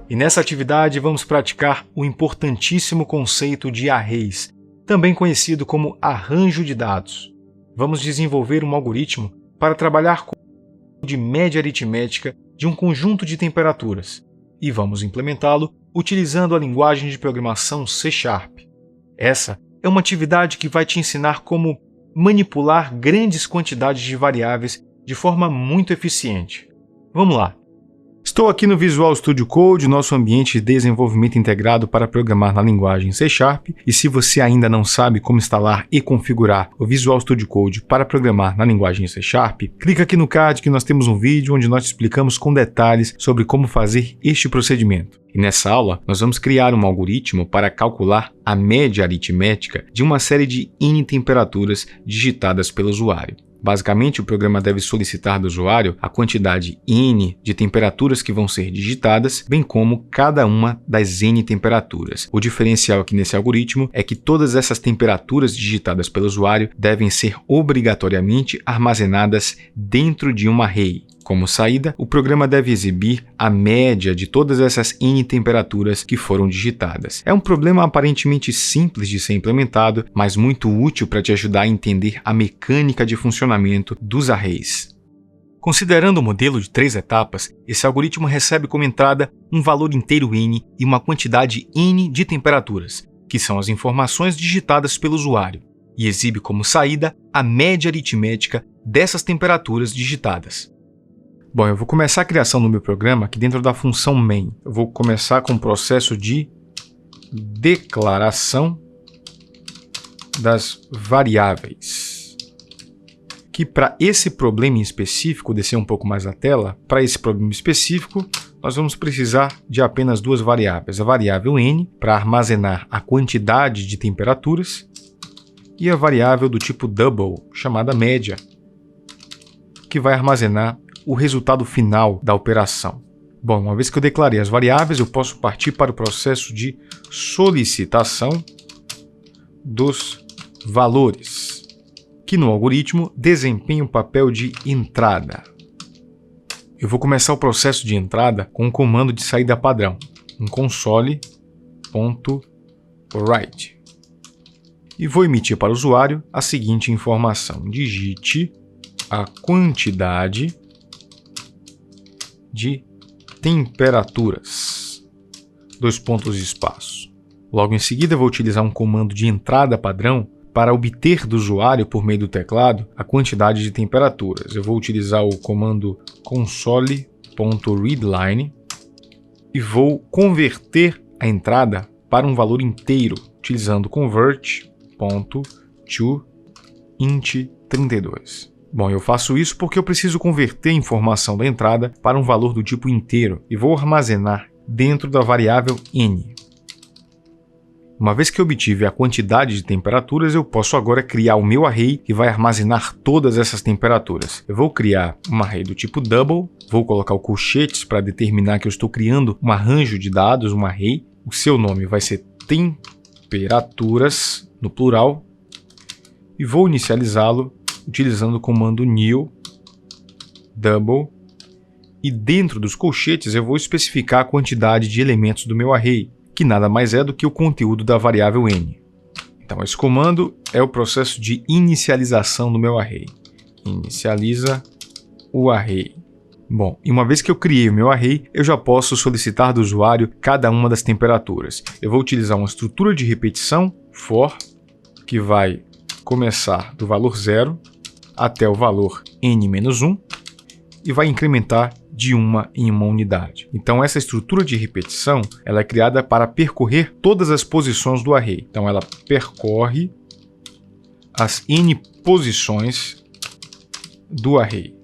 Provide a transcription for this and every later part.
E nessa atividade vamos praticar o importantíssimo conceito de arrays, também conhecido como arranjo de dados. Vamos desenvolver um algoritmo para trabalhar com de média aritmética de um conjunto de temperaturas e vamos implementá-lo utilizando a linguagem de programação C#. Essa é uma atividade que vai te ensinar como manipular grandes quantidades de variáveis de forma muito eficiente. Vamos lá! Estou aqui no Visual Studio Code, nosso ambiente de desenvolvimento integrado para programar na linguagem C#, e se você ainda não sabe como instalar e configurar o Visual Studio Code para programar na linguagem C#, clica aqui no card que nós temos um vídeo onde nós te explicamos com detalhes sobre como fazer este procedimento. E nessa aula, nós vamos criar um algoritmo para calcular a média aritmética de uma série de N temperaturas digitadas pelo usuário. Basicamente, o programa deve solicitar do usuário a quantidade N de temperaturas que vão ser digitadas, bem como cada uma das N temperaturas. O diferencial aqui nesse algoritmo é que todas essas temperaturas digitadas pelo usuário devem ser obrigatoriamente armazenadas dentro de um array. Como saída, o programa deve exibir a média de todas essas N temperaturas que foram digitadas. É um problema aparentemente simples de ser implementado, mas muito útil para te ajudar a entender a mecânica de funcionamento dos arrays. Considerando o modelo de 3 etapas, esse algoritmo recebe como entrada um valor inteiro N e uma quantidade N de temperaturas, que são as informações digitadas pelo usuário, e exibe como saída a média aritmética dessas temperaturas digitadas. Bom, eu vou começar a criação do meu programa aqui dentro da função main. Eu vou começar com o processo de declaração das variáveis. Que para esse problema em específico, descer um pouco mais a tela, para esse problema específico, nós vamos precisar de apenas 2 variáveis. A variável n, para armazenar a quantidade de temperaturas, e a variável do tipo double, chamada média, que vai armazenar o resultado final da operação. Bom, uma vez que eu declarei as variáveis, eu posso partir para o processo de solicitação dos valores, que no algoritmo desempenha o papel de entrada. Eu vou começar o processo de entrada com um comando de saída padrão, um console.write. E vou emitir para o usuário a seguinte informação: digite a quantidade de temperaturas, 2 pontos de espaço. Logo em seguida, eu vou utilizar um comando de entrada padrão para obter do usuário, por meio do teclado, a quantidade de temperaturas. Eu vou utilizar o comando console.readline e vou converter a entrada para um valor inteiro, utilizando convert.toInt32. Bom, eu faço isso porque eu preciso converter a informação da entrada para um valor do tipo inteiro e vou armazenar dentro da variável n. Uma vez que eu obtive a quantidade de temperaturas, eu posso agora criar o meu array que vai armazenar todas essas temperaturas. Eu vou criar um array do tipo double, vou colocar o colchetes para determinar que eu estou criando um arranjo de dados, um array. O seu nome vai ser temperaturas, no plural, e vou inicializá-lo utilizando o comando new double, e dentro dos colchetes eu vou especificar a quantidade de elementos do meu array, que nada mais é do que o conteúdo da variável n. Então esse comando é o processo de inicialização do meu array. Inicializa o array. Bom, e uma vez que eu criei o meu array, eu já posso solicitar do usuário cada uma das temperaturas. Eu vou utilizar uma estrutura de repetição for, que vai começar do valor 0 até o valor n-1 e vai incrementar de uma em uma unidade. Então essa estrutura de repetição ela é criada para percorrer todas as posições do array. Então ela percorre as n posições do array.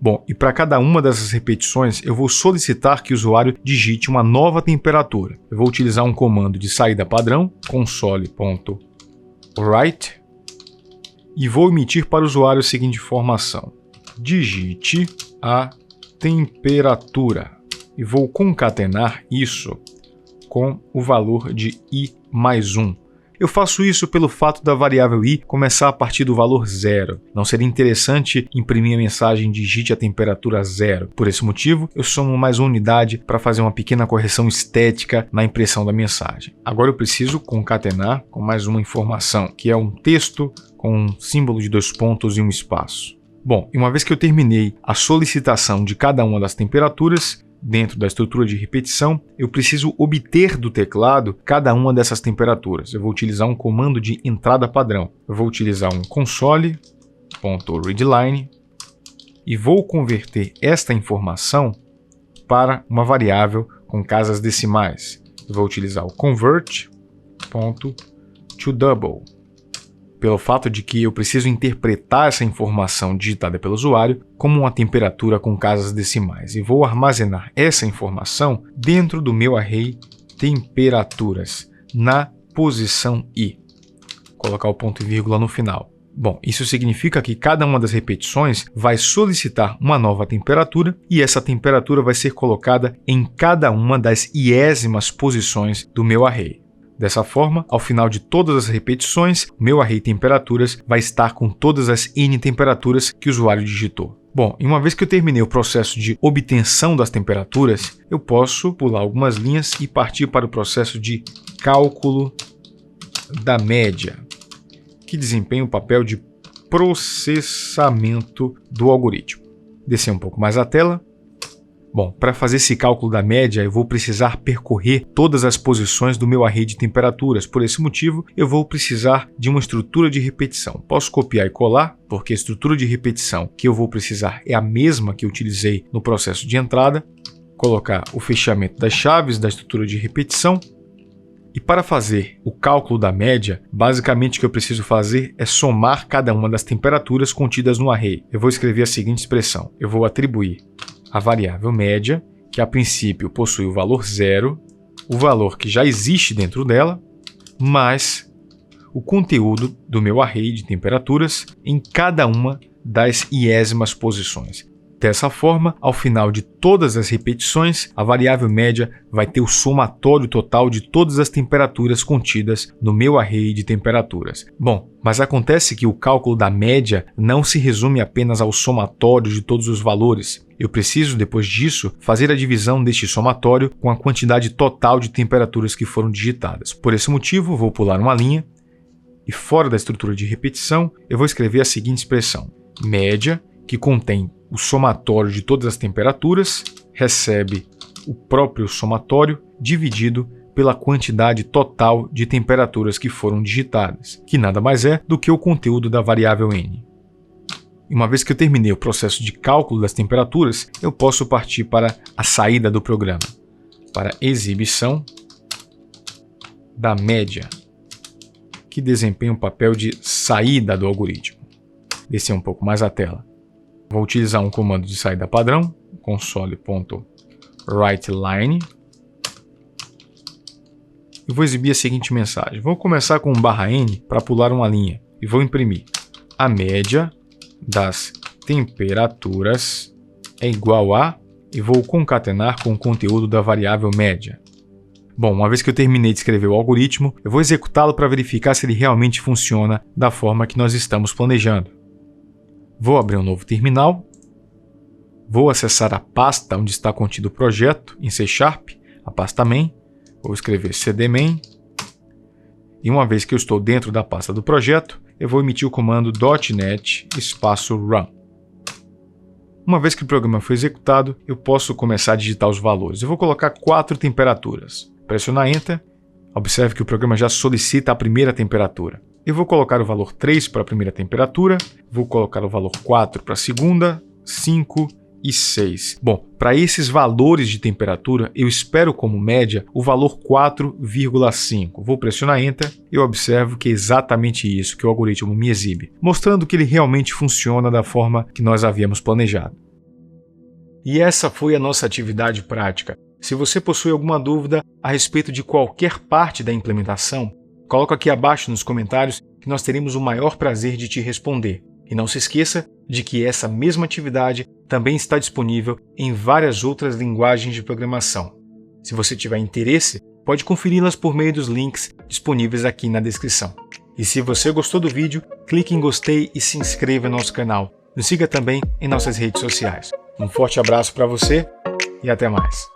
Bom, e para cada uma dessas repetições eu vou solicitar que o usuário digite uma nova temperatura. Eu vou utilizar um comando de saída padrão, console.write, e vou emitir para o usuário a seguinte informação: digite a temperatura, e vou concatenar isso com o valor de i mais 1. Eu faço isso pelo fato da variável i começar a partir do valor 0. Não seria interessante imprimir a mensagem digite a temperatura 0. Por esse motivo, eu somo mais uma unidade para fazer uma pequena correção estética na impressão da mensagem. Agora eu preciso concatenar com mais uma informação, que é um texto com um símbolo de 2 pontos e um espaço. Bom, e uma vez que eu terminei a solicitação de cada uma das temperaturas, dentro da estrutura de repetição, eu preciso obter do teclado cada uma dessas temperaturas. Eu vou utilizar um comando de entrada padrão. Eu vou utilizar um console.readline e vou converter esta informação para uma variável com casas decimais. Eu vou utilizar o convert.todouble. Pelo fato de que eu preciso interpretar essa informação digitada pelo usuário como uma temperatura com casas decimais e vou armazenar essa informação dentro do meu array temperaturas na posição i. Colocar o ponto e vírgula no final. Bom, isso significa que cada uma das repetições vai solicitar uma nova temperatura e essa temperatura vai ser colocada em cada uma das iésimas posições do meu array. Dessa forma, ao final de todas as repetições, o meu array temperaturas vai estar com todas as n temperaturas que o usuário digitou. Bom, e uma vez que eu terminei o processo de obtenção das temperaturas, eu posso pular algumas linhas e partir para o processo de cálculo da média, que desempenha o papel de processamento do algoritmo. Descer um pouco mais a tela. Bom, para fazer esse cálculo da média, eu vou precisar percorrer todas as posições do meu array de temperaturas. Por esse motivo, eu vou precisar de uma estrutura de repetição. Posso copiar e colar, porque a estrutura de repetição que eu vou precisar é a mesma que eu utilizei no processo de entrada. Colocar o fechamento das chaves da estrutura de repetição. E para fazer o cálculo da média, basicamente o que eu preciso fazer é somar cada uma das temperaturas contidas no array. Eu vou escrever a seguinte expressão. Eu vou atribuir a variável média, que a princípio possui o valor 0, o valor que já existe dentro dela, mais o conteúdo do meu array de temperaturas em cada uma das iésimas posições. Dessa forma, ao final de todas as repetições, a variável média vai ter o somatório total de todas as temperaturas contidas no meu array de temperaturas. Bom, mas acontece que o cálculo da média não se resume apenas ao somatório de todos os valores. Eu preciso, depois disso, fazer a divisão deste somatório com a quantidade total de temperaturas que foram digitadas. Por esse motivo, vou pular uma linha e fora da estrutura de repetição, eu vou escrever a seguinte expressão. Média, que contém o somatório de todas as temperaturas, recebe o próprio somatório dividido pela quantidade total de temperaturas que foram digitadas, que nada mais é do que o conteúdo da variável n. Uma vez que eu terminei o processo de cálculo das temperaturas, eu posso partir para a saída do programa, para exibição da média, que desempenha o papel de saída do algoritmo. Descer um pouco mais a tela. Vou utilizar um comando de saída padrão, console.writeLine, e vou exibir a seguinte mensagem. Vou começar com /n para pular uma linha e vou imprimir a média das temperaturas é igual a, e vou concatenar com o conteúdo da variável média. Bom, uma vez que eu terminei de escrever o algoritmo, eu vou executá-lo para verificar se ele realmente funciona da forma que nós estamos planejando. Vou abrir um novo terminal, vou acessar a pasta onde está contido o projeto em C#, a pasta main, vou escrever cdmain, e uma vez que eu estou dentro da pasta do projeto, eu vou emitir o comando .NET /run. Uma vez que o programa foi executado, eu posso começar a digitar os valores. Eu vou colocar 4 temperaturas. Pressionar Enter, observe que o programa já solicita a primeira temperatura. Eu vou colocar o valor 3 para a primeira temperatura, vou colocar o valor 4 para a segunda, 5 e 6. Bom, para esses valores de temperatura, eu espero como média o valor 4,5. Vou pressionar Enter e eu observo que é exatamente isso que o algoritmo me exibe, mostrando que ele realmente funciona da forma que nós havíamos planejado. E essa foi a nossa atividade prática. Se você possui alguma dúvida a respeito de qualquer parte da implementação, coloca aqui abaixo nos comentários que nós teremos o maior prazer de te responder. E não se esqueça de que essa mesma atividade também está disponível em várias outras linguagens de programação. Se você tiver interesse, pode conferi-las por meio dos links disponíveis aqui na descrição. E se você gostou do vídeo, clique em gostei e se inscreva no nosso canal. Nos siga também em nossas redes sociais. Um forte abraço para você e até mais.